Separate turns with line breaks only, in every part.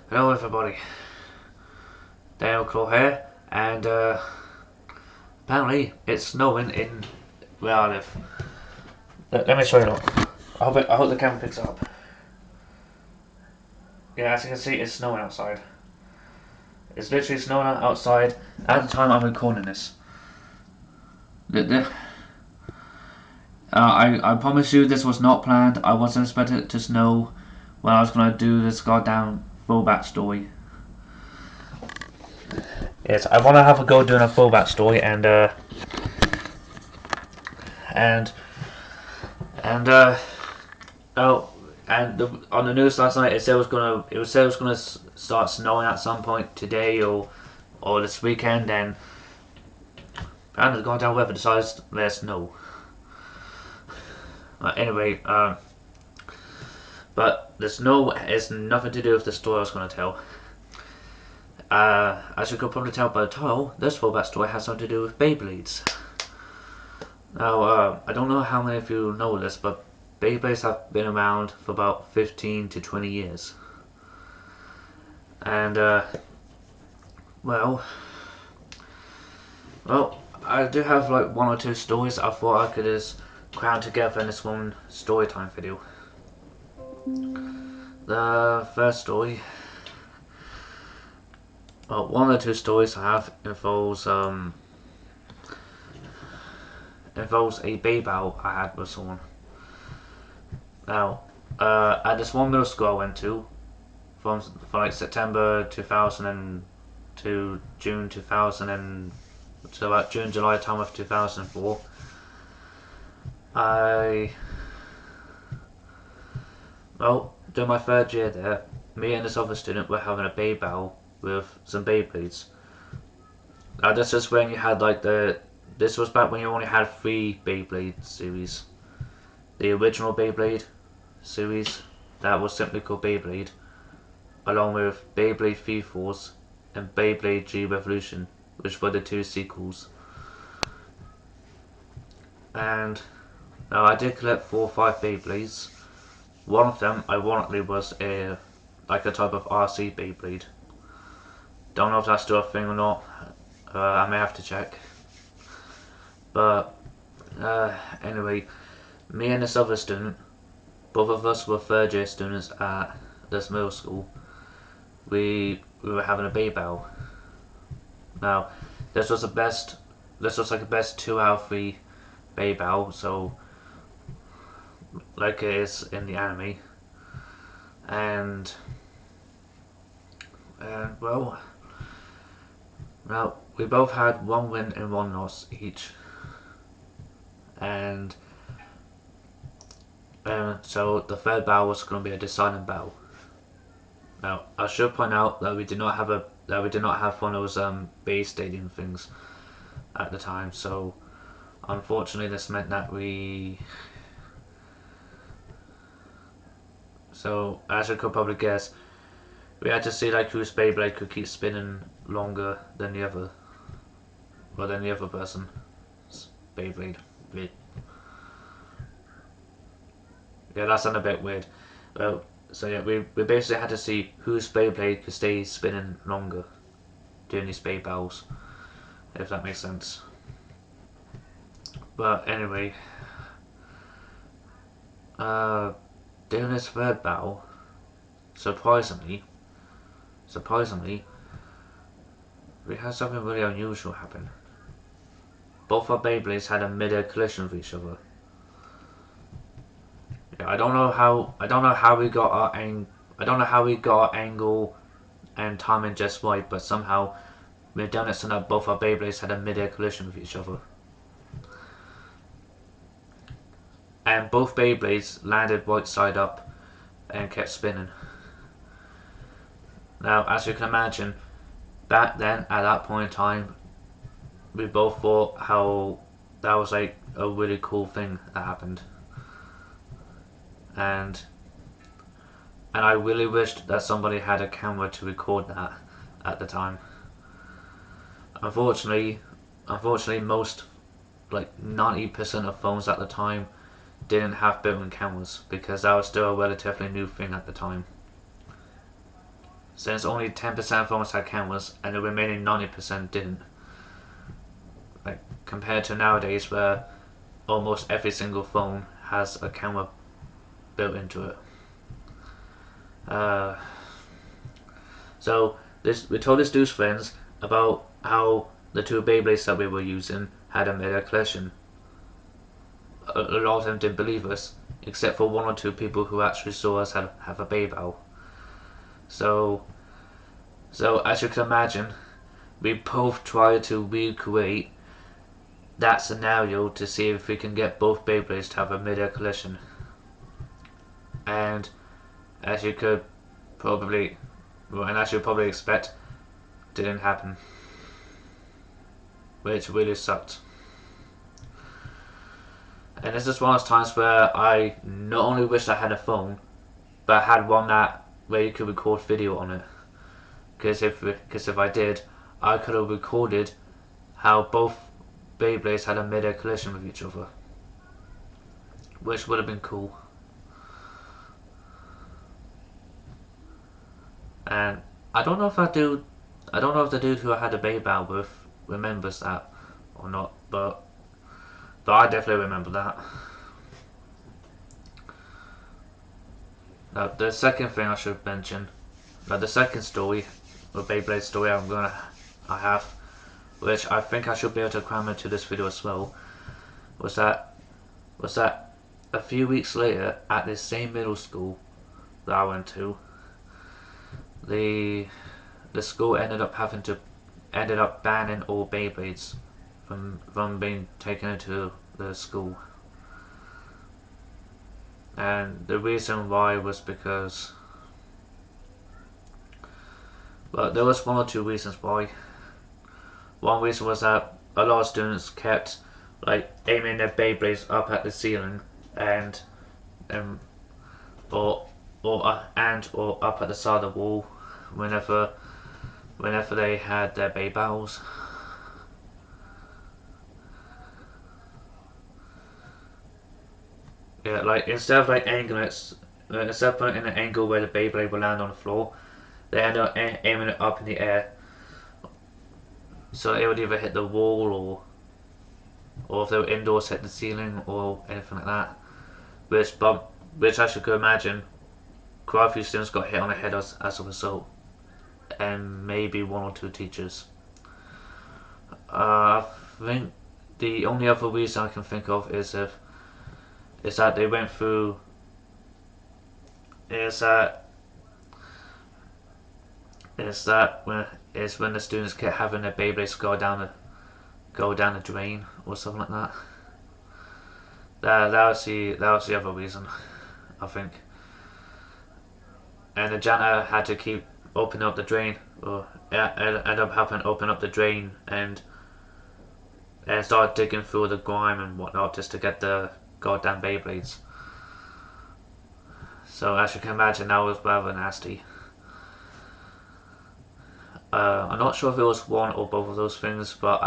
Hello everybody, Daniel Crow here, and apparently it's snowing in where I live. Let me show you. I hope the camera picks up. Yeah, as you can see, it's snowing outside. It's literally snowing outside at the time I'm recording this. I promise you this was not planned. I wasn't expecting it to snow when I was going to do this goddamn full backstory. Yes, I want to have a go doing a full backstory and and oh, and on the news last night it said it was gonna start snowing at some point today or this weekend, and apparently the goddamn weather decides to let us know. Anyway, but the snow has nothing to do with the story I was gonna tell. As you could probably tell by the title, this full story has something to do with Beyblades. Now, I don't know how many of you know this, but Beyblades have been around for about 15 to 20 years. And, well, I do have like one or two stories I thought I could just cram together in this one story time video. The first story, one or two stories I have involves a Beyblade I had with someone. Now, at this one middle school I went to, from like September 2000 to June 2000 and to about June July time of 2004, during my third year there, me and this other student were having a Beyblade with some Beyblades. Now this is when you had this was back when you only had 3 Beyblade series. The original Beyblade series, that was simply called Beyblade, along with Beyblade V-Force and Beyblade G Revolution, which were the 2 sequels. And now I did collect 4 or 5 Beyblades. One of them, ironically, was a type of RC Beyblade. Don't know if that's still a thing or not. I may have to check. But anyway, me and this other student, both of us were third year students at this middle school. We were having a Beyblade. Now, this was like the best 2 out of 3 Beyblade, so like it is in the anime. And well, now we both had 1 win and 1 loss each, and so the third battle was going to be a deciding battle. Now I should point out that we did not have one of those base stadium things at the time, so unfortunately this meant that so as you could probably guess, we had to see like whose Beyblade could keep spinning longer than the other, person's Beyblade. Yeah, that sounded a bit weird. Well, so yeah, we basically had to see whose Beyblade could stay spinning longer during these Beyblades, if that makes sense. But anyway, during this third battle, surprisingly, we had something really unusual happen. Both our Beyblades had a mid-air collision with each other. Yeah, I don't know how we got our angle and timing just right, but somehow we had done it so that both our Beyblades had a mid-air collision with each other. And both Beyblades landed right side up and kept spinning. Now, as you can imagine, back then, at that point in time, we both thought how that was like a really cool thing that happened. And I really wished that somebody had a camera to record that at the time. Unfortunately, most, like 90% of phones at the time, didn't have built-in cameras because that was still a relatively new thing at the time. since only 10% of phones had cameras and the remaining 90% didn't. Like compared to nowadays where almost every single phone has a camera built into it. So we told this dude's friends about how the two Beyblades that we were using had a made a collision. A lot of them didn't believe us, except for one or two people who actually saw us have a Beyblade. So as you can imagine, we both tried to recreate that scenario to see if we can get both Beyblades to have a mid-air collision. And as you could probably, and as you probably expect, didn't happen, which really sucked. And this is one of those times where I not only wished I had a phone, but I had one where you could record video on it. Because if I did, I could have recorded how both Beyblades had a mid-air collision with each other, which would have been cool. And I don't know if the dude who I had a Beyblade with remembers that or not, but I definitely remember that. Now, the second thing I should mention, the second story, the Beyblade story I have, which I think I should be able to cram into this video as well, was that a few weeks later at this same middle school that I went to, the school ended up banning all Beyblades from being taken into the school. And the reason why was because, well, there was one or two reasons why. One reason was that a lot of students kept like aiming their Beyblades up at the ceiling and or up at the side of the wall whenever they had their Beyblades. Yeah, like instead of putting it in an angle where the Beyblade will land on the floor, they end up aiming it up in the air, so it would either hit the wall or if they were indoors, hit the ceiling or anything like that. Which as you could imagine, quite a few students got hit on the head as a result, and maybe one or two teachers. I think the only other reason I can think of is that they went through is when the students kept having their Beyblades go down the drain or something like that. That was the other reason, I think. And the janitor had to keep opening up the drain, or end up having to open up the drain and start digging through the grime and whatnot just to get the goddamn Beyblades. So as you can imagine, that was rather nasty. I'm not sure if it was one or both of those things, but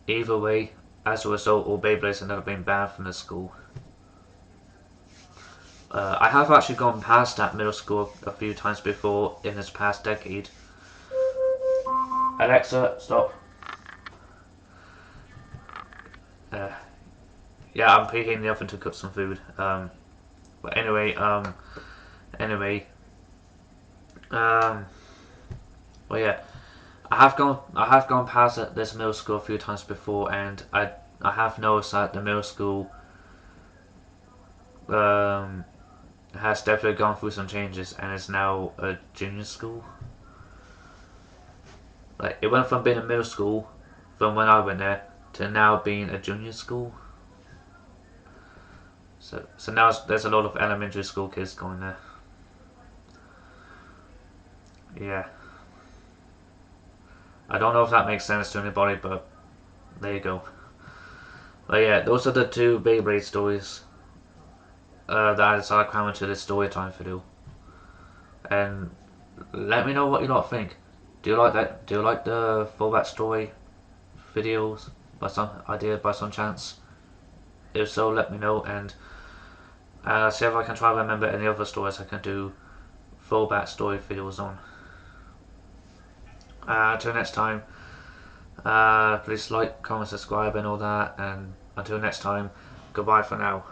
either way, as a result, all Beyblades ended up being banned from the school. I have actually gone past that middle school a few times before in this past decade. Alexa, stop. Yeah, I'm preheating the oven to cook some food. But anyway, well, yeah, I have gone past this middle school a few times before, and I have noticed that the middle school has definitely gone through some changes and is now a junior school. Like, it went from being a middle school from when I went there to now being a junior school. So now there's a lot of elementary school kids going there. Yeah. I don't know if that makes sense to anybody, but there you go. But yeah, those are the two Beyblade stories that I decided to cram into this story time video. And let me know what you lot think. Do you like that? Do you like the full backstory videos by some chance? If so, let me know, and see if I can try to remember any other stories I can do full backstory feels on. Until next time, please like, comment, subscribe and all that, and until next time, goodbye for now.